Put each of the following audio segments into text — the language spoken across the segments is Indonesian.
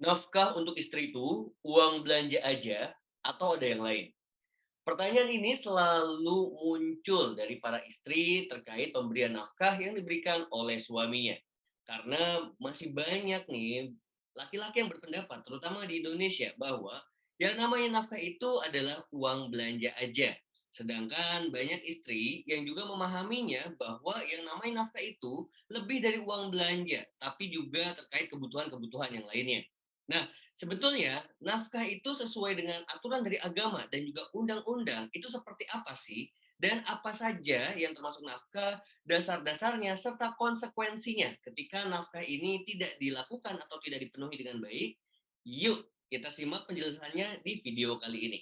Nafkah untuk istri itu uang belanja aja atau ada yang lain? Pertanyaan ini selalu muncul dari para istri terkait pemberian nafkah yang diberikan oleh suaminya. Karena masih banyak nih laki-laki yang berpendapat, terutama di Indonesia, bahwa yang namanya nafkah itu adalah uang belanja aja. Sedangkan banyak istri yang juga memahaminya bahwa yang namanya nafkah itu lebih dari uang belanja, tapi juga terkait kebutuhan-kebutuhan yang lainnya. Nah, sebetulnya nafkah itu sesuai dengan aturan dari agama dan juga undang-undang itu seperti apa sih? Dan apa saja yang termasuk nafkah, dasar-dasarnya, serta konsekuensinya ketika nafkah ini tidak dilakukan atau tidak dipenuhi dengan baik? Yuk, kita simak penjelasannya di video kali ini.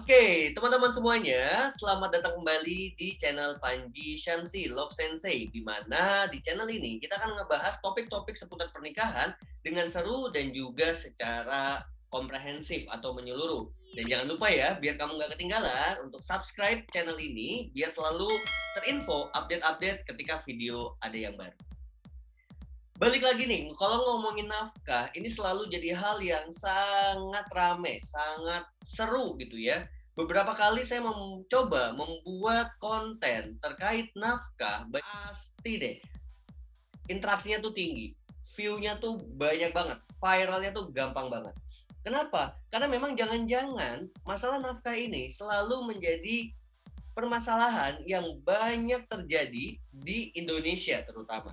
Oke, teman-teman semuanya, selamat datang kembali di channel Panji Syamsi Love Sensei, di mana di channel ini kita akan ngebahas topik-topik seputar pernikahan dengan seru dan juga secara komprehensif atau menyeluruh. Dan jangan lupa ya, biar kamu nggak ketinggalan untuk subscribe channel ini, biar selalu terinfo update-update ketika video ada yang baru. Balik lagi nih, kalau ngomongin nafkah, ini selalu jadi hal yang sangat rame, sangat seru gitu ya. Beberapa kali saya mencoba membuat konten terkait nafkah, pasti deh interaksinya tuh tinggi, view-nya tuh banyak banget, viralnya tuh gampang banget. Kenapa? Karena memang jangan-jangan masalah nafkah ini selalu menjadi permasalahan yang banyak terjadi di Indonesia terutama.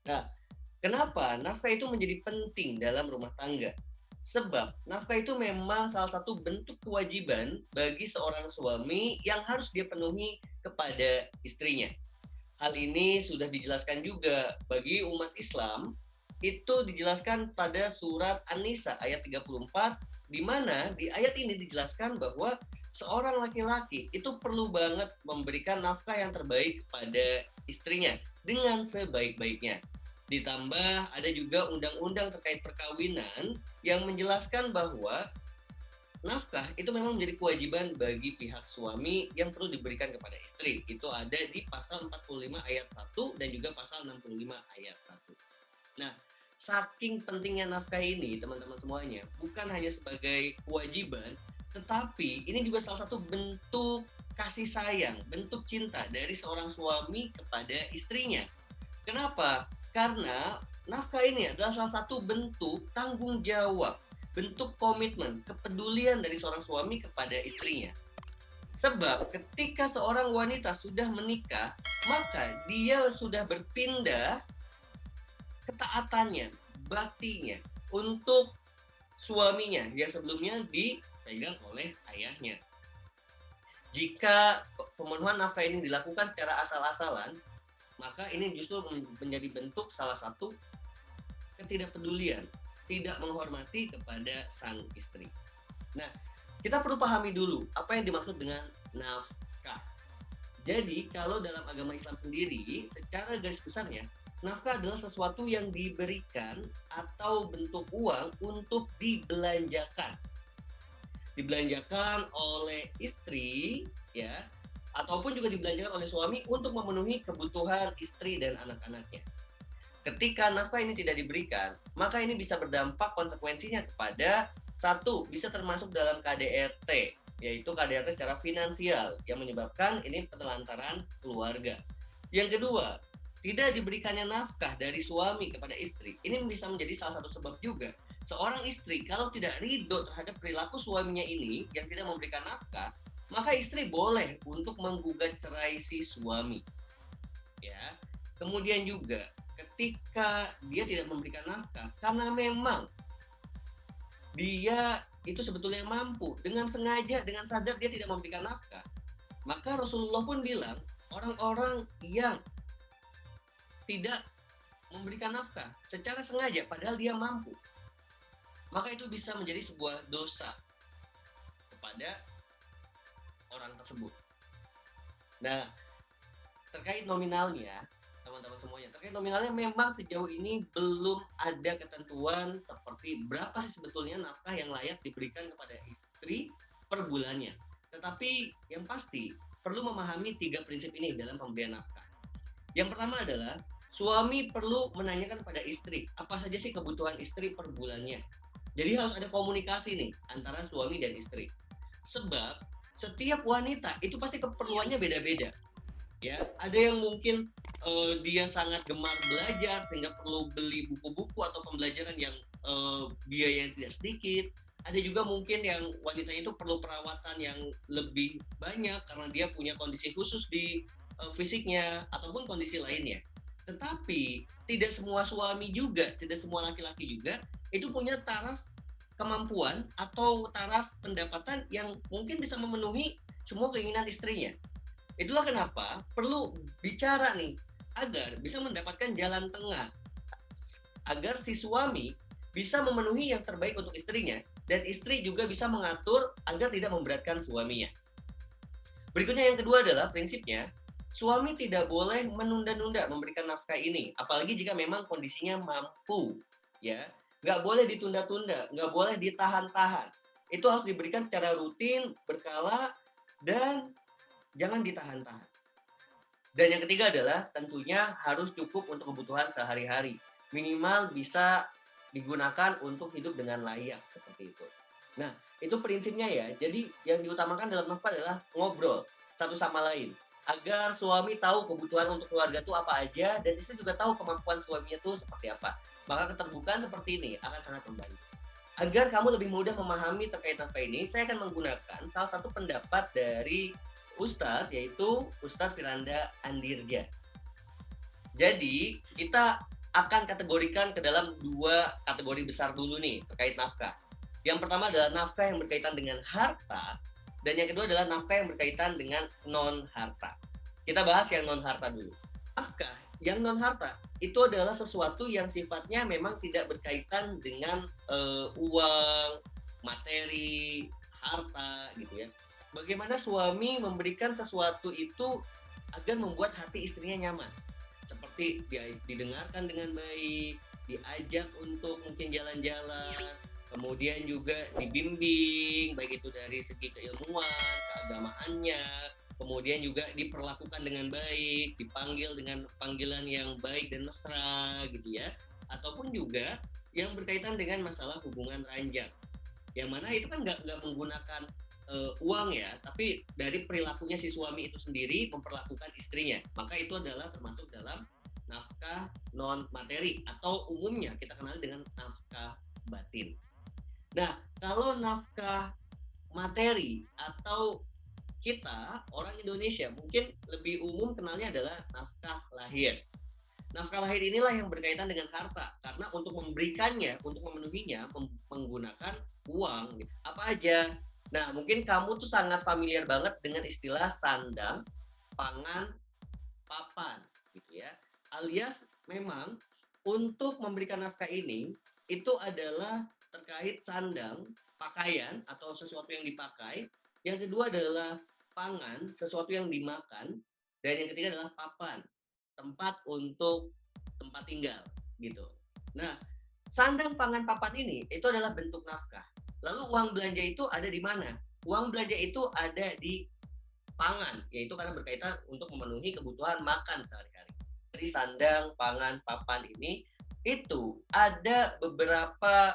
Nah, kenapa nafkah itu menjadi penting dalam rumah tangga? Sebab nafkah itu memang salah satu bentuk kewajiban bagi seorang suami yang harus dia penuhi kepada istrinya. Hal ini sudah dijelaskan juga bagi umat Islam, itu dijelaskan pada surat An-Nisa ayat 34, di mana di ayat ini dijelaskan bahwa seorang laki-laki itu perlu banget memberikan nafkah yang terbaik kepada istrinya dengan sebaik-baiknya. Ditambah ada juga undang-undang terkait perkawinan yang menjelaskan bahwa nafkah itu memang menjadi kewajiban bagi pihak suami yang perlu diberikan kepada istri. Itu ada di pasal 45 ayat 1 dan juga pasal 65 ayat 1. Nah, saking pentingnya nafkah ini, teman-teman semuanya, bukan hanya sebagai kewajiban, tetapi ini juga salah satu bentuk kasih sayang, bentuk cinta dari seorang suami kepada istrinya. Kenapa? Karena nafkah ini adalah salah satu bentuk tanggung jawab, bentuk komitmen, kepedulian dari seorang suami kepada istrinya. Sebab ketika seorang wanita sudah menikah, maka dia sudah berpindah ketaatannya, baktinya untuk suaminya yang sebelumnya dipegang oleh ayahnya. Jika pemenuhan nafkah ini dilakukan secara asal-asalan, maka ini justru menjadi bentuk salah satu ketidakpedulian, tidak menghormati kepada sang istri. Nah, kita perlu pahami dulu apa yang dimaksud dengan nafkah. Jadi, kalau dalam agama Islam sendiri, secara garis besarnya, nafkah adalah sesuatu yang diberikan atau bentuk uang untuk dibelanjakan. Dibelanjakan oleh istri, ya, ataupun juga dibelanjakan oleh suami untuk memenuhi kebutuhan istri dan anak-anaknya. Ketika nafkah ini tidak diberikan, maka ini bisa berdampak konsekuensinya kepada satu, bisa termasuk dalam KDRT, yaitu KDRT secara finansial yang menyebabkan ini penelantaran keluarga. Yang kedua, tidak diberikannya nafkah dari suami kepada istri, ini bisa menjadi salah satu sebab juga seorang istri kalau tidak ridho terhadap perilaku suaminya ini yang tidak memberikan nafkah, maka istri boleh untuk menggugat cerai si suami. Ya. Kemudian juga ketika dia tidak memberikan nafkah karena memang dia itu sebetulnya mampu, dengan sengaja, dengan sadar dia tidak memberikan nafkah, maka Rasulullah pun bilang orang-orang yang tidak memberikan nafkah secara sengaja padahal dia mampu, maka itu bisa menjadi sebuah dosa kepada orang tersebut. Nah, terkait nominalnya, teman-teman semuanya. Terkait nominalnya memang sejauh ini belum ada ketentuan seperti berapa sih sebetulnya nafkah yang layak diberikan kepada istri per bulannya. Tetapi yang pasti perlu memahami 3 prinsip ini dalam pemberian nafkah. Yang pertama adalah suami perlu menanyakan pada istri, apa saja sih kebutuhan istri per bulannya. Jadi harus ada komunikasi nih antara suami dan istri. Sebab setiap wanita itu pasti keperluannya beda-beda. Ya, ada yang mungkin dia sangat gemar belajar sehingga perlu beli buku-buku atau pembelajaran yang biaya yang tidak sedikit. Ada juga mungkin yang wanitanya itu perlu perawatan yang lebih banyak karena dia punya kondisi khusus di fisiknya ataupun kondisi lainnya. Tetapi tidak semua suami juga, tidak semua laki-laki juga itu punya taraf kemampuan atau taraf pendapatan yang mungkin bisa memenuhi semua keinginan istrinya. Itulah kenapa perlu bicara nih agar bisa mendapatkan jalan tengah, agar si suami bisa memenuhi yang terbaik untuk istrinya dan istri juga bisa mengatur agar tidak memberatkan suaminya. Berikutnya yang kedua adalah prinsipnya suami tidak boleh menunda-nunda memberikan nafkah ini, apalagi jika memang kondisinya mampu, ya. Nggak boleh ditunda-tunda, nggak boleh ditahan-tahan. Itu harus diberikan secara rutin, berkala, dan jangan ditahan-tahan. Dan yang ketiga adalah tentunya harus cukup untuk kebutuhan sehari-hari. Minimal bisa digunakan untuk hidup dengan layak, seperti itu. Nah, itu prinsipnya ya. Jadi yang diutamakan dalam nafkah adalah ngobrol satu sama lain. Agar suami tahu kebutuhan untuk keluarga itu apa aja, dan istri juga tahu kemampuan suaminya itu seperti apa. Maka keterbukaan seperti ini akan sangat membantu. Agar kamu lebih mudah memahami terkait nafkah ini, saya akan menggunakan salah satu pendapat dari Ustadz, yaitu Ustadz Firanda Andirja. Jadi, kita akan kategorikan ke dalam 2 kategori besar dulu nih terkait nafkah. Yang pertama adalah nafkah yang berkaitan dengan harta, dan yang kedua adalah nafkah yang berkaitan dengan non-harta. Kita bahas yang non-harta dulu. Nafkah yang non-harta itu adalah sesuatu yang sifatnya memang tidak berkaitan dengan uang, materi, harta gitu ya. Bagaimana suami memberikan sesuatu itu agar membuat hati istrinya nyaman. Seperti didengarkan dengan baik, diajak untuk mungkin jalan-jalan, kemudian juga dibimbing, baik itu dari segi keilmuan, keagamaannya, kemudian juga diperlakukan dengan baik, dipanggil dengan panggilan yang baik dan mesra gitu ya. Ataupun juga yang berkaitan dengan masalah hubungan ranjang. Yang mana itu kan nggak menggunakan uang ya, tapi dari perilakunya si suami itu sendiri memperlakukan istrinya, maka itu adalah termasuk dalam nafkah non materi atau umumnya kita kenal dengan nafkah batin. Nah, kalau nafkah materi atau kita orang Indonesia mungkin lebih umum kenalnya adalah nafkah lahir. Nafkah lahir inilah yang berkaitan dengan harta, karena untuk memberikannya, untuk memenuhinya menggunakan uang. Apa aja? Nah, mungkin kamu tuh sangat familiar banget dengan istilah sandang, pangan, papan, gitu ya. Alias memang untuk memberikan nafkah ini itu adalah terkait sandang, pakaian atau sesuatu yang dipakai. Yang kedua adalah pangan, sesuatu yang dimakan, dan yang ketiga adalah papan, tempat untuk tempat tinggal, gitu. Nah, sandang, pangan, papan ini itu adalah bentuk nafkah. Lalu uang belanja itu ada di mana? Uang belanja itu ada di pangan, yaitu karena berkaitan untuk memenuhi kebutuhan makan sehari-hari. Dari sandang, pangan, papan ini itu ada beberapa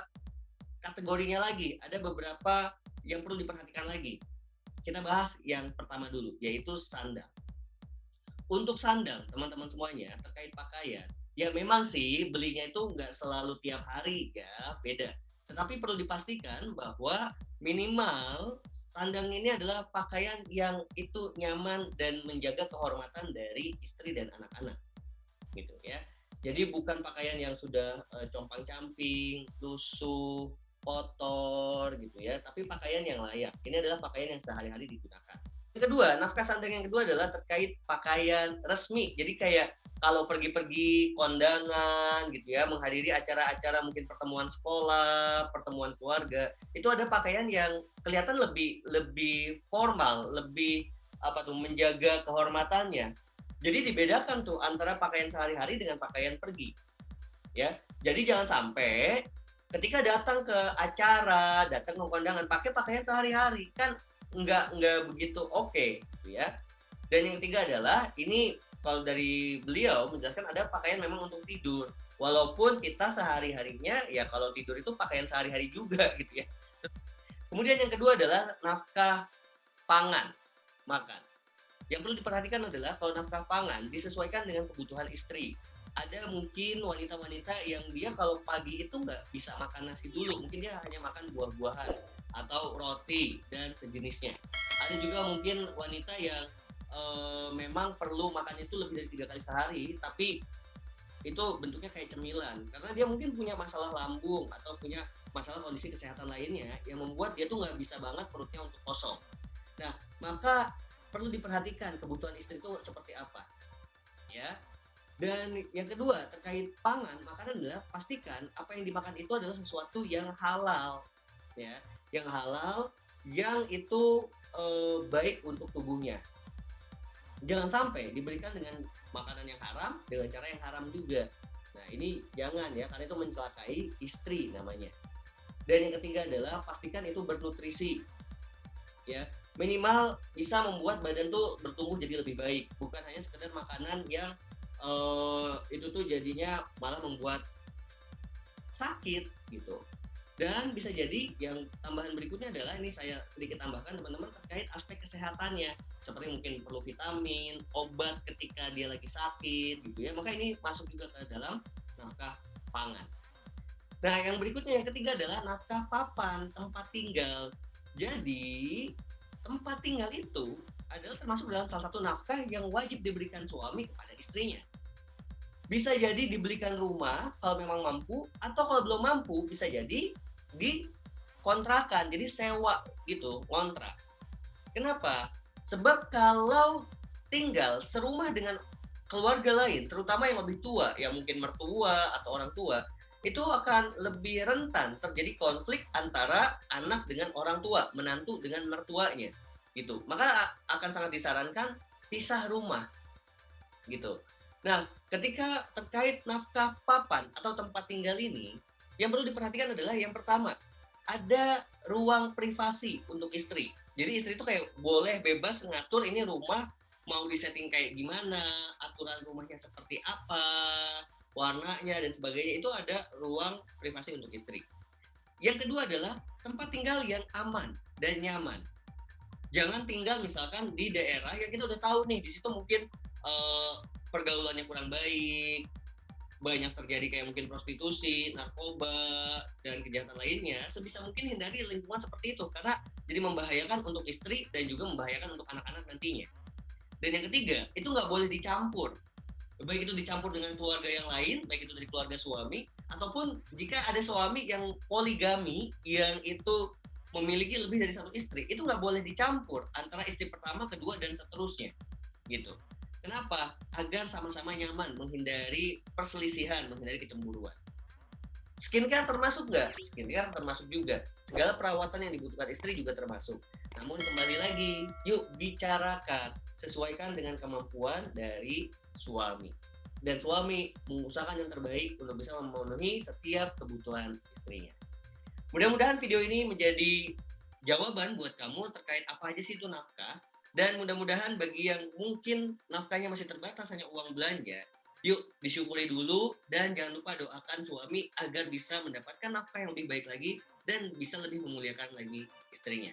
kategorinya lagi, ada beberapa yang perlu diperhatikan lagi. Kita bahas yang pertama dulu, yaitu sandang. Untuk sandang, teman-teman semuanya, terkait pakaian, ya memang sih belinya itu nggak selalu tiap hari ya, beda. Tetapi perlu dipastikan bahwa minimal sandang ini adalah pakaian yang itu nyaman dan menjaga kehormatan dari istri dan anak-anak, gitu ya. Jadi bukan pakaian yang sudah compang-camping, lusuh, kotor gitu ya, tapi pakaian yang layak. Ini adalah pakaian yang sehari-hari digunakan. Yang kedua, nafkah sandang yang kedua adalah terkait pakaian resmi. Jadi kayak kalau pergi-pergi kondangan gitu ya, menghadiri acara-acara mungkin pertemuan sekolah, pertemuan keluarga, itu ada pakaian yang kelihatan lebih formal, lebih apa tuh menjaga kehormatannya. Jadi dibedakan tuh antara pakaian sehari-hari dengan pakaian pergi, ya. Jadi jangan sampai ketika datang ke acara, datang ke kondangan pakai pakaian sehari-hari, kan nggak begitu oke, gitu ya. Dan yang ketiga adalah ini kalau dari beliau menjelaskan ada pakaian memang untuk tidur. Walaupun kita sehari-harinya ya kalau tidur itu pakaian sehari-hari juga gitu ya. Kemudian yang kedua adalah nafkah pangan, makan. Yang perlu diperhatikan adalah kalau nafkah pangan disesuaikan dengan kebutuhan istri. Ada mungkin wanita-wanita yang dia kalau pagi itu nggak bisa makan nasi dulu, mungkin dia hanya makan buah-buahan atau roti dan sejenisnya. Ada juga mungkin wanita yang memang perlu makan itu lebih dari 3 kali sehari, tapi itu bentuknya kayak cemilan karena dia mungkin punya masalah lambung atau punya masalah kondisi kesehatan lainnya yang membuat dia tuh nggak bisa banget perutnya untuk kosong. Nah, maka perlu diperhatikan kebutuhan istri itu seperti apa, ya. Dan yang kedua terkait pangan, makanan adalah pastikan apa yang dimakan itu adalah sesuatu yang halal, ya, yang halal, yang itu baik untuk tubuhnya. Jangan sampai diberikan dengan makanan yang haram dengan cara yang haram juga. Nah, ini jangan ya, karena itu mencelakai istri namanya. Dan yang ketiga adalah pastikan itu bernutrisi, ya. Minimal bisa membuat badan tuh bertumbuh jadi lebih baik, bukan hanya sekedar makanan yang itu tuh jadinya malah membuat sakit gitu. Dan bisa jadi yang tambahan berikutnya adalah ini saya sedikit tambahkan teman-teman terkait aspek kesehatannya seperti mungkin perlu vitamin, obat ketika dia lagi sakit gitu ya. Maka ini masuk juga ke dalam nafkah pangan. Nah, yang berikutnya yang ketiga adalah nafkah papan, tempat tinggal. Jadi, tempat tinggal itu adalah termasuk dalam salah satu nafkah yang wajib diberikan suami kepada istrinya. Bisa jadi dibelikan rumah kalau memang mampu, atau kalau belum mampu bisa jadi dikontrakan, jadi sewa gitu, kontrak. Kenapa? Sebab kalau tinggal serumah dengan keluarga lain, terutama yang lebih tua, yang mungkin mertua atau orang tua, itu akan lebih rentan terjadi konflik antara anak dengan orang tua, menantu dengan mertuanya, gitu. Maka akan sangat disarankan pisah rumah, gitu. Nah, ketika terkait nafkah papan atau tempat tinggal ini, yang perlu diperhatikan adalah yang pertama, ada ruang privasi untuk istri. Jadi istri itu kayak boleh bebas ngatur ini rumah mau disetting kayak gimana, aturan rumahnya seperti apa, warnanya dan sebagainya. Itu ada ruang privasi untuk istri. Yang kedua adalah tempat tinggal yang aman dan nyaman. Jangan tinggal misalkan di daerah yang kita udah tahu nih, di situ mungkin pergaulannya kurang baik, banyak terjadi kayak mungkin prostitusi, narkoba, dan kejahatan lainnya. Sebisa mungkin hindari lingkungan seperti itu karena jadi membahayakan untuk istri dan juga membahayakan untuk anak-anak nantinya. Dan yang ketiga, itu nggak boleh dicampur. Baik itu dicampur dengan keluarga yang lain, baik itu dari keluarga suami, ataupun jika ada suami yang poligami, yang itu memiliki lebih dari satu istri, itu nggak boleh dicampur antara istri pertama, kedua, dan seterusnya. Gitu. Kenapa? Agar sama-sama nyaman, menghindari perselisihan, menghindari kecemburuan. Skincare termasuk nggak? Skincare termasuk juga. Segala perawatan yang dibutuhkan istri juga termasuk. Namun kembali lagi, yuk bicarakan, sesuaikan dengan kemampuan dari suami. Dan suami mengusahakan yang terbaik untuk bisa memenuhi setiap kebutuhan istrinya. Mudah-mudahan video ini menjadi jawaban buat kamu terkait apa aja sih itu nafkah. Dan mudah-mudahan bagi yang mungkin nafkahnya masih terbatas hanya uang belanja, yuk disyukuri dulu dan jangan lupa doakan suami agar bisa mendapatkan nafkah yang lebih baik lagi dan bisa lebih memuliakan lagi istrinya.